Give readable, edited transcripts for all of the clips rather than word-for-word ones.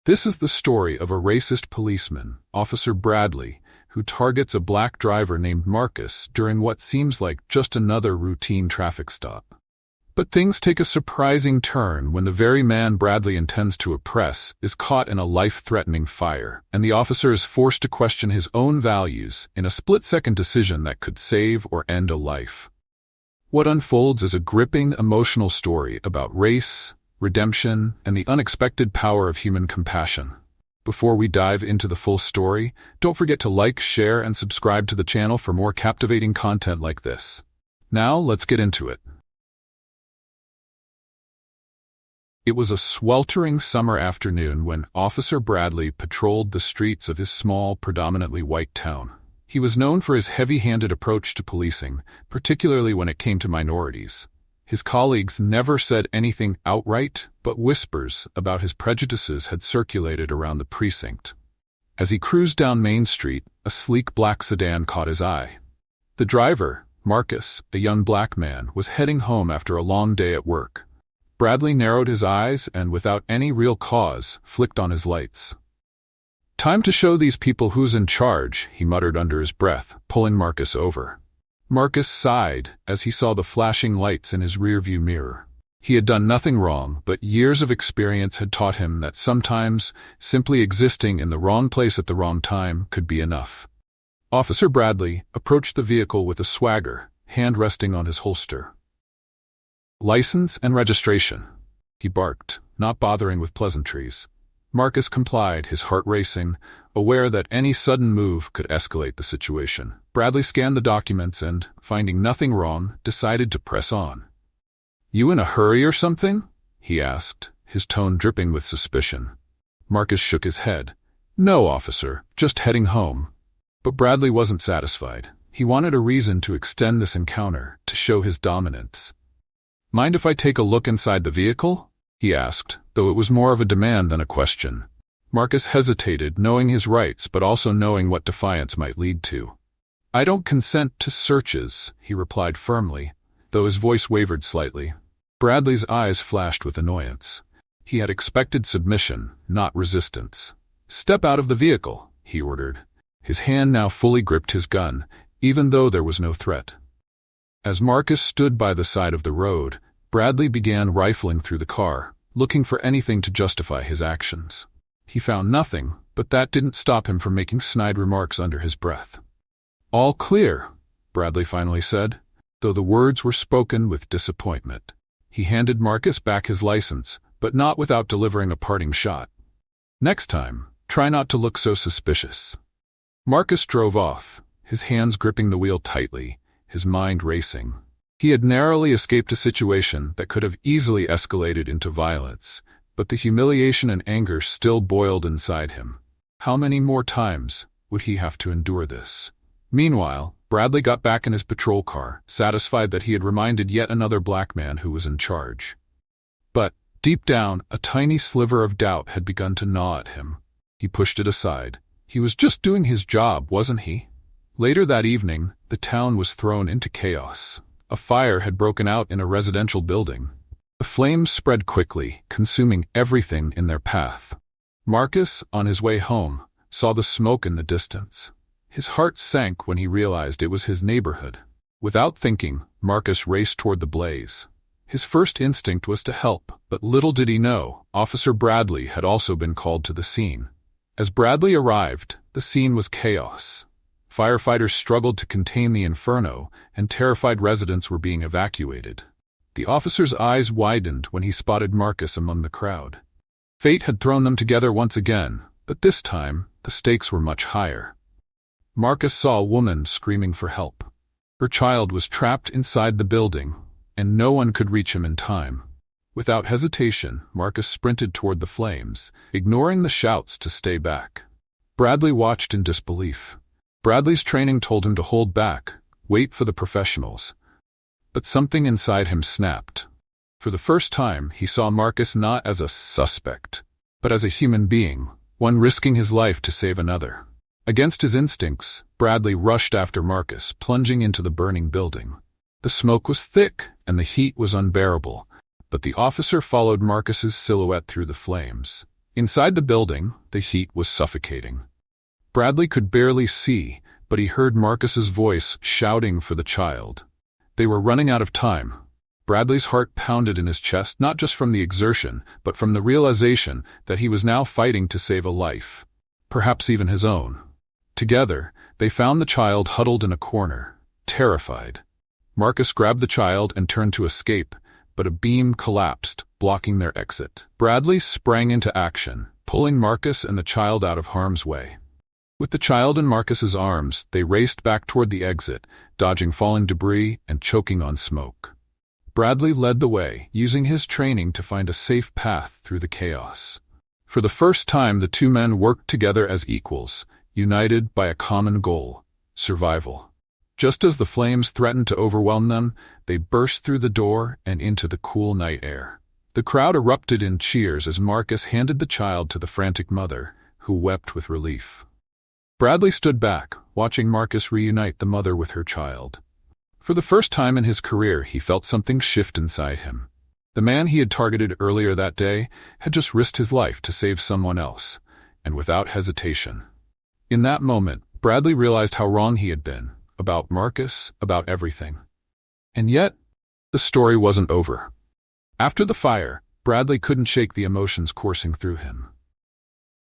This is the story of a racist policeman, Officer Bradley, who targets a black driver named Marcus during what seems like just another routine traffic stop. But things take a surprising turn when the very man Bradley intends to oppress is caught in a life-threatening fire, and the officer is forced to question his own values in a split-second decision that could save or end a life. What unfolds is a gripping, emotional story about race, redemption, and the unexpected power of human compassion. Before we dive into the full story, don't forget to like, share, and subscribe to the channel for more captivating content like this. Now, let's get into it. It was a sweltering summer afternoon when Officer Bradley patrolled the streets of his small, predominantly white town. He was known for his heavy-handed approach to policing, particularly when it came to minorities. His colleagues never said anything outright, but whispers about his prejudices had circulated around the precinct. As he cruised down Main Street, a sleek black sedan caught his eye. The driver, Marcus, a young black man, was heading home after a long day at work. Bradley narrowed his eyes and, without any real cause, flicked on his lights. "Time to show these people who's in charge," he muttered under his breath, pulling Marcus over. Marcus sighed as he saw the flashing lights in his rearview mirror. He had done nothing wrong, but years of experience had taught him that sometimes simply existing in the wrong place at the wrong time could be enough. Officer Bradley approached the vehicle with a swagger, hand resting on his holster. "License and registration," he barked, not bothering with pleasantries. Marcus complied, his heart racing, aware that any sudden move could escalate the situation. Bradley scanned the documents and, finding nothing wrong, decided to press on. "You in a hurry or something?" he asked, his tone dripping with suspicion. Marcus shook his head. "No, officer, just heading home." But Bradley wasn't satisfied. He wanted a reason to extend this encounter, to show his dominance. "Mind if I take a look inside the vehicle?" he asked, though it was more of a demand than a question. Marcus hesitated, knowing his rights but also knowing what defiance might lead to. "I don't consent to searches," he replied firmly, though his voice wavered slightly. Bradley's eyes flashed with annoyance. He had expected submission, not resistance. "Step out of the vehicle," he ordered. His hand now fully gripped his gun, even though there was no threat. As Marcus stood by the side of the road, Bradley began rifling through the car, looking for anything to justify his actions. He found nothing, but that didn't stop him from making snide remarks under his breath. "All clear," Bradley finally said, though the words were spoken with disappointment. He handed Marcus back his license, but not without delivering a parting shot. "Next time, try not to look so suspicious." Marcus drove off, his hands gripping the wheel tightly, his mind racing. He had narrowly escaped a situation that could have easily escalated into violence, but the humiliation and anger still boiled inside him. How many more times would he have to endure this? Meanwhile, Bradley got back in his patrol car, satisfied that he had reminded yet another black man who was in charge. But, deep down, a tiny sliver of doubt had begun to gnaw at him. He pushed it aside. He was just doing his job, wasn't he? Later that evening, the town was thrown into chaos. A fire had broken out in a residential building. The flames spread quickly, consuming everything in their path. Marcus, on his way home, saw the smoke in the distance. His heart sank when he realized it was his neighborhood. Without thinking, Marcus raced toward the blaze. His first instinct was to help, but little did he know, Officer Bradley had also been called to the scene. As Bradley arrived, the scene was chaos. Firefighters struggled to contain the inferno, and terrified residents were being evacuated. The officer's eyes widened when he spotted Marcus among the crowd. Fate had thrown them together once again, but this time, the stakes were much higher. Marcus saw a woman screaming for help. Her child was trapped inside the building, and no one could reach him in time. Without hesitation, Marcus sprinted toward the flames, ignoring the shouts to stay back. Bradley watched in disbelief. Bradley's training told him to hold back, wait for the professionals. But something inside him snapped. For the first time, he saw Marcus not as a suspect, but as a human being, one risking his life to save another. Against his instincts, Bradley rushed after Marcus, plunging into the burning building. The smoke was thick, and the heat was unbearable, but the officer followed Marcus's silhouette through the flames. Inside the building, the heat was suffocating. Bradley could barely see, but he heard Marcus's voice shouting for the child. They were running out of time. Bradley's heart pounded in his chest, not just from the exertion, but from the realization that he was now fighting to save a life, perhaps even his own. Together, they found the child huddled in a corner, terrified. Marcus grabbed the child and turned to escape, but a beam collapsed, blocking their exit. Bradley sprang into action, pulling Marcus and the child out of harm's way. With the child in Marcus's arms, they raced back toward the exit, dodging falling debris and choking on smoke. Bradley led the way, using his training to find a safe path through the chaos. For the first time, the two men worked together as equals, united by a common goal: survival. Just as the flames threatened to overwhelm them, they burst through the door and into the cool night air. The crowd erupted in cheers as Marcus handed the child to the frantic mother, who wept with relief. Bradley stood back, watching Marcus reunite the mother with her child. For the first time in his career, he felt something shift inside him. The man he had targeted earlier that day had just risked his life to save someone else, and without hesitation. In that moment, Bradley realized how wrong he had been, about Marcus, about everything. And yet, the story wasn't over. After the fire, Bradley couldn't shake the emotions coursing through him.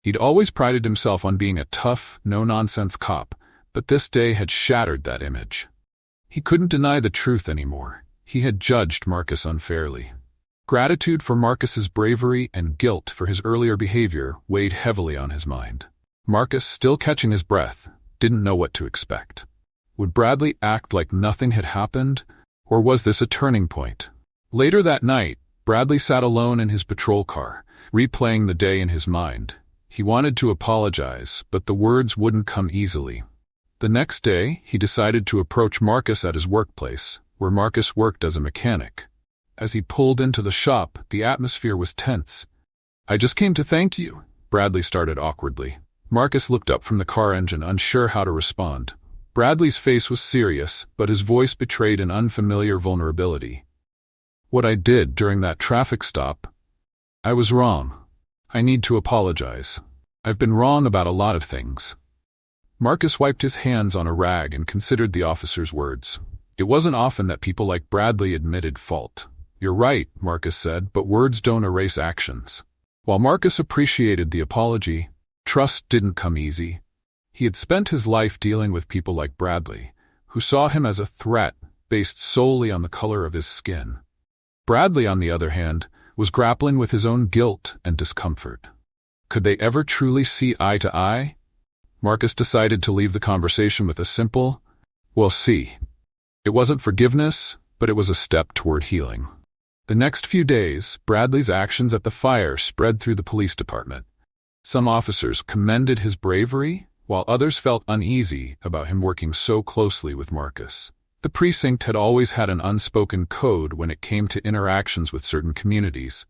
He'd always prided himself on being a tough, no-nonsense cop, but this day had shattered that image. He couldn't deny the truth anymore. He had judged Marcus unfairly. Gratitude for Marcus's bravery and guilt for his earlier behavior weighed heavily on his mind. Marcus, still catching his breath, didn't know what to expect. Would Bradley act like nothing had happened, or was this a turning point? Later that night, Bradley sat alone in his patrol car, replaying the day in his mind. He wanted to apologize, but the words wouldn't come easily. The next day, he decided to approach Marcus at his workplace, where Marcus worked as a mechanic. As he pulled into the shop, the atmosphere was tense. "I just came to thank you," Bradley started awkwardly. Marcus looked up from the car engine, unsure how to respond. Bradley's face was serious, but his voice betrayed an unfamiliar vulnerability. "What I did during that traffic stop, I was wrong. I need to apologize. I've been wrong about a lot of things." Marcus wiped his hands on a rag and considered the officer's words. It wasn't often that people like Bradley admitted fault. "You're right," Marcus said, "but words don't erase actions." While Marcus appreciated the apology, trust didn't come easy. He had spent his life dealing with people like Bradley, who saw him as a threat based solely on the color of his skin. Bradley, on the other hand, was grappling with his own guilt and discomfort. Could they ever truly see eye to eye? Marcus decided to leave the conversation with a simple, "We'll see." It wasn't forgiveness, but it was a step toward healing. The next few days, Bradley's actions at the fire spread through the police department. Some officers commended his bravery, while others felt uneasy about him working so closely with Marcus. The precinct had always had an unspoken code when it came to interactions with certain communities,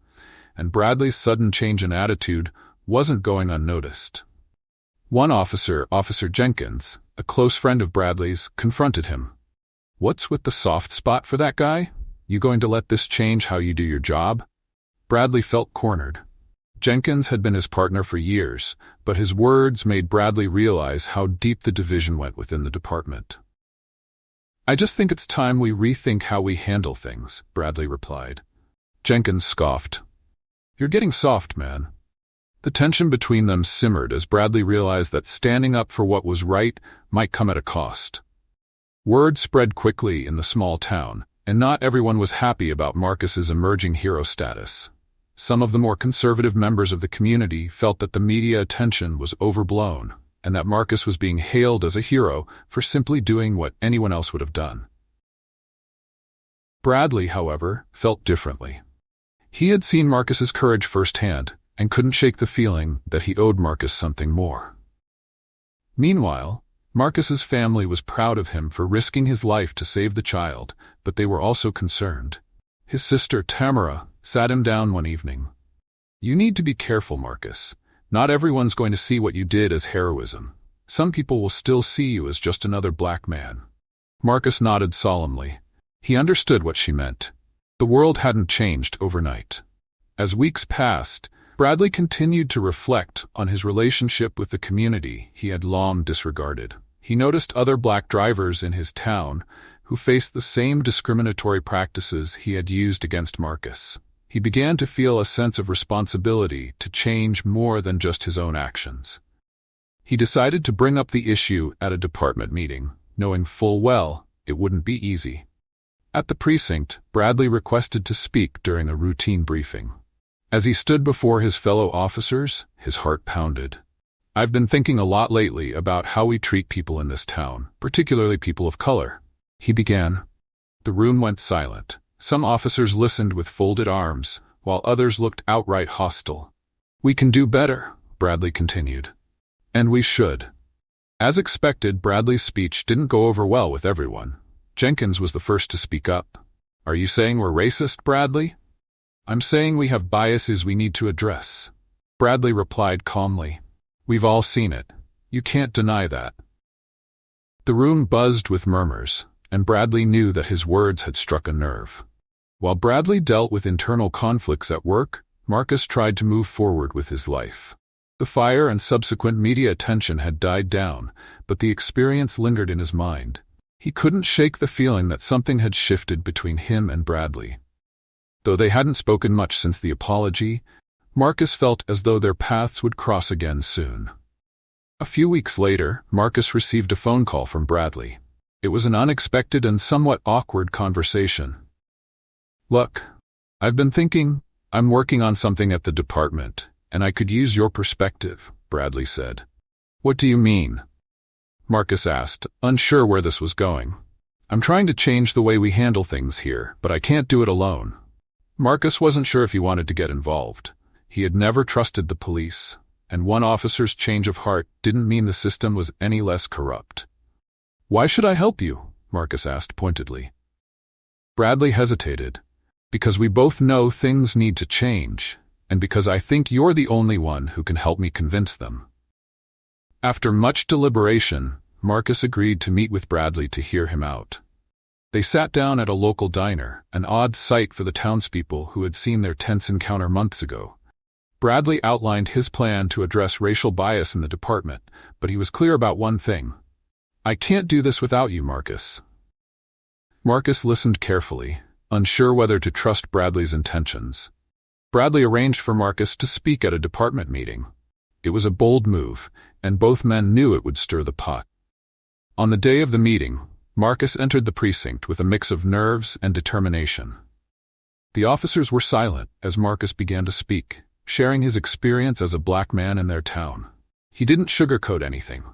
and Bradley's sudden change in attitude wasn't going unnoticed. One officer, Officer Jenkins, a close friend of Bradley's, confronted him. "What's with the soft spot for that guy? You going to let this change how you do your job?" Bradley felt cornered. Jenkins had been his partner for years, but his words made Bradley realize how deep the division went within the department. "I just think it's time we rethink how we handle things," Bradley replied. Jenkins scoffed. "You're getting soft, man." The tension between them simmered as Bradley realized that standing up for what was right might come at a cost. Word spread quickly in the small town, and not everyone was happy about Marcus's emerging hero status. Some of the more conservative members of the community felt that the media attention was overblown, and that Marcus was being hailed as a hero for simply doing what anyone else would have done. Bradley, however, felt differently. He had seen Marcus's courage firsthand, and couldn't shake the feeling that he owed Marcus something more. Meanwhile, Marcus's family was proud of him for risking his life to save the child, but they were also concerned. His sister, Tamara, sat him down one evening. "You need to be careful, Marcus. Not everyone's going to see what you did as heroism. Some people will still see you as just another black man." Marcus nodded solemnly. He understood what she meant. The world hadn't changed overnight. As weeks passed, Bradley continued to reflect on his relationship with the community he had long disregarded. He noticed other black drivers in his town who faced the same discriminatory practices he had used against Marcus. He began to feel a sense of responsibility to change more than just his own actions. He decided to bring up the issue at a department meeting, knowing full well it wouldn't be easy. At the precinct, Bradley requested to speak during a routine briefing. As he stood before his fellow officers, his heart pounded. "I've been thinking a lot lately about how we treat people in this town, particularly people of color," he began. The room went silent. Some officers listened with folded arms, while others looked outright hostile. "We can do better," Bradley continued. "And we should." As expected, Bradley's speech didn't go over well with everyone. Jenkins was the first to speak up. "Are you saying we're racist, Bradley?" "I'm saying we have biases we need to address," Bradley replied calmly. "We've all seen it. You can't deny that." The room buzzed with murmurs, and Bradley knew that his words had struck a nerve. While Bradley dealt with internal conflicts at work, Marcus tried to move forward with his life. The fire and subsequent media attention had died down, but the experience lingered in his mind. He couldn't shake the feeling that something had shifted between him and Bradley. Though they hadn't spoken much since the apology, Marcus felt as though their paths would cross again soon. A few weeks later, Marcus received a phone call from Bradley. It was an unexpected and somewhat awkward conversation. "Look, I've been thinking, I'm working on something at the department, and I could use your perspective," Bradley said. "What do you mean?" Marcus asked, unsure where this was going. "I'm trying to change the way we handle things here, but I can't do it alone." Marcus wasn't sure if he wanted to get involved. He had never trusted the police, and one officer's change of heart didn't mean the system was any less corrupt. "Why should I help you?" Marcus asked pointedly. Bradley hesitated. "Because we both know things need to change, and because I think you're the only one who can help me convince them." After much deliberation, Marcus agreed to meet with Bradley to hear him out. They sat down at a local diner, an odd sight for the townspeople who had seen their tense encounter months ago. Bradley outlined his plan to address racial bias in the department, but he was clear about one thing. "I can't do this without you, Marcus." Marcus listened carefully, unsure whether to trust Bradley's intentions. Bradley arranged for Marcus to speak at a department meeting. It was a bold move, and both men knew it would stir the pot. On the day of the meeting, Marcus entered the precinct with a mix of nerves and determination. The officers were silent as Marcus began to speak, sharing his experience as a black man in their town. He didn't sugarcoat anything.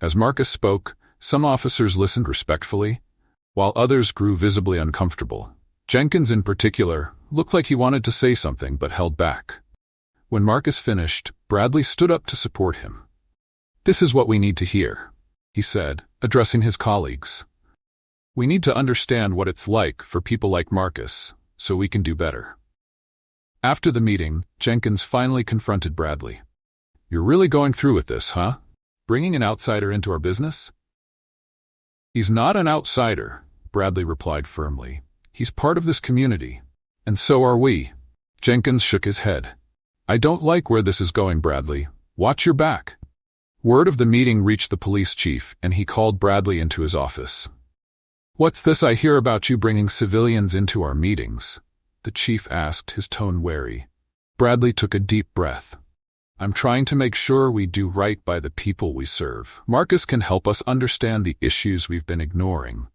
As Marcus spoke, some officers listened respectfully, while others grew visibly uncomfortable. Jenkins, in particular, looked like he wanted to say something but held back. When Marcus finished, Bradley stood up to support him. "This is what we need to hear," he said, addressing his colleagues. "We need to understand what it's like for people like Marcus, so we can do better." After the meeting, Jenkins finally confronted Bradley. "You're really going through with this, huh? Bringing an outsider into our business?" "He's not an outsider," Bradley replied firmly. "He's part of this community. And so are we." Jenkins shook his head. "I don't like where this is going, Bradley. Watch your back." Word of the meeting reached the police chief, and he called Bradley into his office. "What's this I hear about you bringing civilians into our meetings?" the chief asked, his tone wary. Bradley took a deep breath. "I'm trying to make sure we do right by the people we serve. Marcus can help us understand the issues we've been ignoring."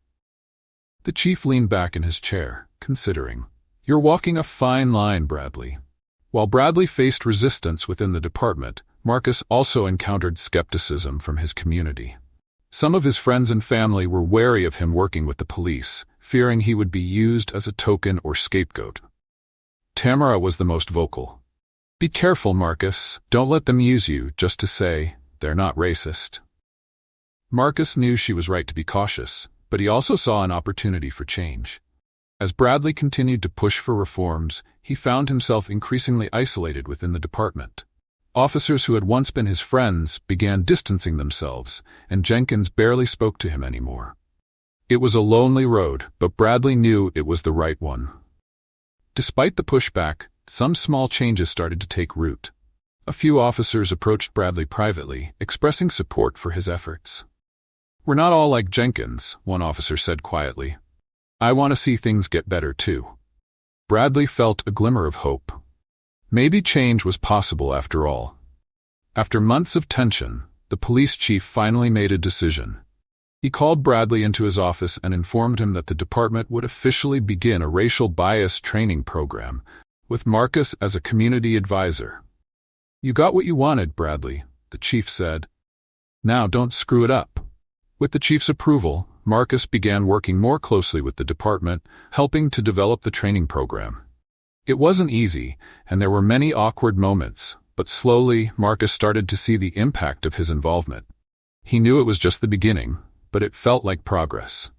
The chief leaned back in his chair, considering. "You're walking a fine line, Bradley." While Bradley faced resistance within the department, Marcus also encountered skepticism from his community. Some of his friends and family were wary of him working with the police, fearing he would be used as a token or scapegoat. Tamara was the most vocal. "Be careful, Marcus. Don't let them use you just to say they're not racist." Marcus knew she was right to be cautious, but he also saw an opportunity for change. As Bradley continued to push for reforms, he found himself increasingly isolated within the department. Officers who had once been his friends began distancing themselves, and Jenkins barely spoke to him anymore. It was a lonely road, but Bradley knew it was the right one. Despite the pushback, some small changes started to take root. A few officers approached Bradley privately, expressing support for his efforts. "We're not all like Jenkins," one officer said quietly. "I want to see things get better too." Bradley felt a glimmer of hope. Maybe change was possible after all. After months of tension, the police chief finally made a decision. He called Bradley into his office and informed him that the department would officially begin a racial bias training program, with Marcus as a community advisor. "You got what you wanted, Bradley," the chief said. "Now don't screw it up." With the chief's approval, Marcus began working more closely with the department, helping to develop the training program. It wasn't easy, and there were many awkward moments, but slowly Marcus started to see the impact of his involvement. He knew it was just the beginning, but it felt like progress.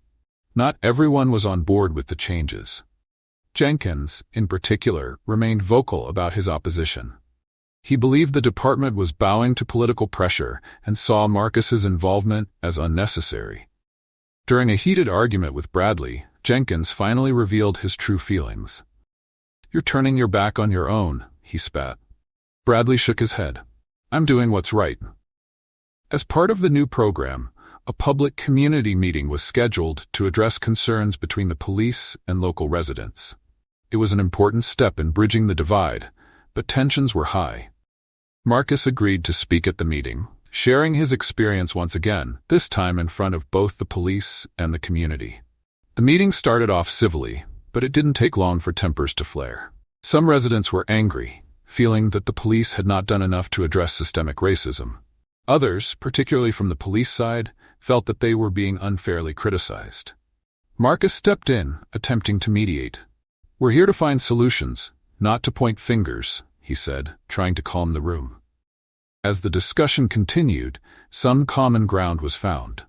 Not everyone was on board with the changes. Jenkins, in particular, remained vocal about his opposition. He believed the department was bowing to political pressure and saw Marcus's involvement as unnecessary. During a heated argument with Bradley, Jenkins finally revealed his true feelings. "You're turning your back on your own," he spat. Bradley shook his head. "I'm doing what's right." As part of the new program, a public community meeting was scheduled to address concerns between the police and local residents. It was an important step in bridging the divide, but tensions were high. Marcus agreed to speak at the meeting, sharing his experience once again, this time in front of both the police and the community. The meeting started off civilly, but it didn't take long for tempers to flare. Some residents were angry, feeling that the police had not done enough to address systemic racism. Others, particularly from the police side, felt that they were being unfairly criticized. Marcus stepped in, attempting to mediate. "We're here to find solutions, not to point fingers," he said, trying to calm the room. As the discussion continued, some common ground was found.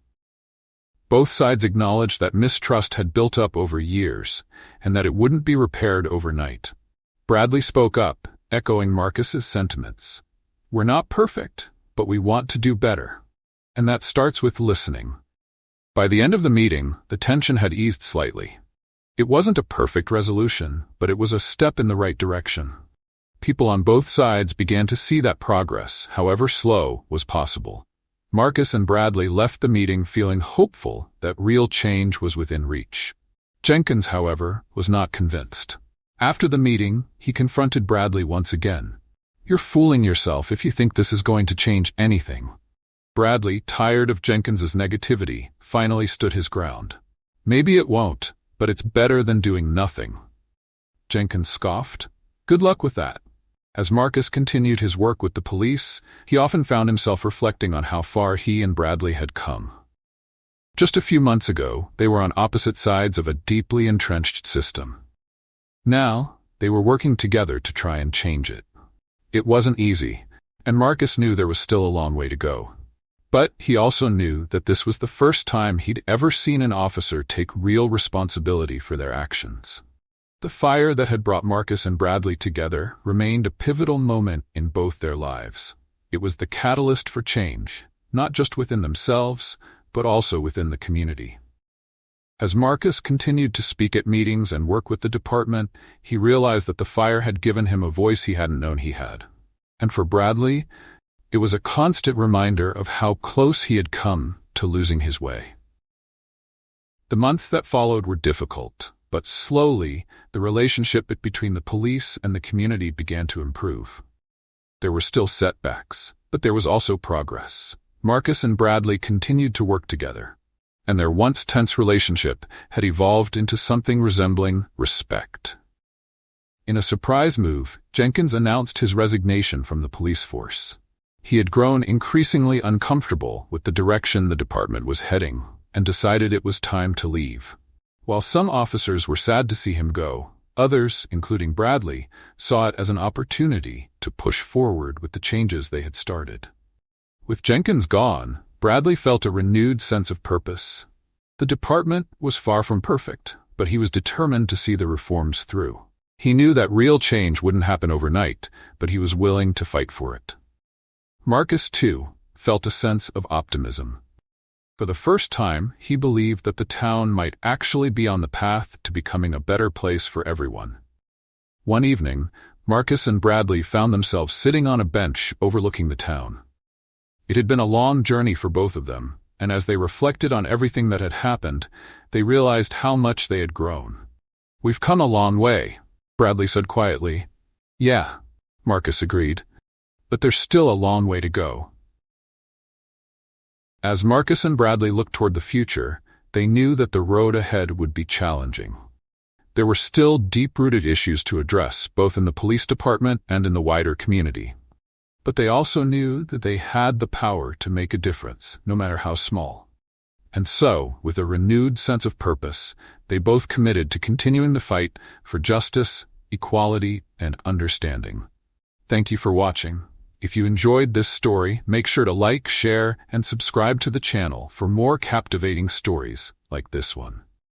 Both sides acknowledged that mistrust had built up over years, and that it wouldn't be repaired overnight. Bradley spoke up, echoing Marcus's sentiments. "We're not perfect, but we want to do better. And that starts with listening." By the end of the meeting, the tension had eased slightly. It wasn't a perfect resolution, but it was a step in the right direction. People on both sides began to see that progress, however slow, was possible. Marcus and Bradley left the meeting feeling hopeful that real change was within reach. Jenkins, however, was not convinced. After the meeting, he confronted Bradley once again. "You're fooling yourself if you think this is going to change anything." Bradley, tired of Jenkins's negativity, finally stood his ground. "Maybe it won't, but it's better than doing nothing." Jenkins scoffed. "Good luck with that." As Marcus continued his work with the police, he often found himself reflecting on how far he and Bradley had come. Just a few months ago, they were on opposite sides of a deeply entrenched system. Now, they were working together to try and change it. It wasn't easy, and Marcus knew there was still a long way to go. But he also knew that this was the first time he'd ever seen an officer take real responsibility for their actions. The fire that had brought Marcus and Bradley together remained a pivotal moment in both their lives. It was the catalyst for change, not just within themselves, but also within the community. As Marcus continued to speak at meetings and work with the department, he realized that the fire had given him a voice he hadn't known he had. And for Bradley, it was a constant reminder of how close he had come to losing his way. The months that followed were difficult, but slowly, the relationship between the police and the community began to improve. There were still setbacks, but there was also progress. Marcus and Bradley continued to work together, and their once tense relationship had evolved into something resembling respect. In a surprise move, Jenkins announced his resignation from the police force. He had grown increasingly uncomfortable with the direction the department was heading, and decided it was time to leave. While some officers were sad to see him go, others, including Bradley, saw it as an opportunity to push forward with the changes they had started. With Jenkins gone, Bradley felt a renewed sense of purpose. The department was far from perfect, but he was determined to see the reforms through. He knew that real change wouldn't happen overnight, but he was willing to fight for it. Marcus, too, felt a sense of optimism. For the first time, he believed that the town might actually be on the path to becoming a better place for everyone. One evening, Marcus and Bradley found themselves sitting on a bench overlooking the town. It had been a long journey for both of them, and as they reflected on everything that had happened, they realized how much they had grown. "We've come a long way," Bradley said quietly. "Yeah," Marcus agreed, "but there's still a long way to go." As Marcus and Bradley looked toward the future, they knew that the road ahead would be challenging. There were still deep-rooted issues to address, both in the police department and in the wider community. But they also knew that they had the power to make a difference, no matter how small. And so, with a renewed sense of purpose, they both committed to continuing the fight for justice, equality, and understanding. Thank you for watching. If you enjoyed this story, make sure to like, share, and subscribe to the channel for more captivating stories like this one.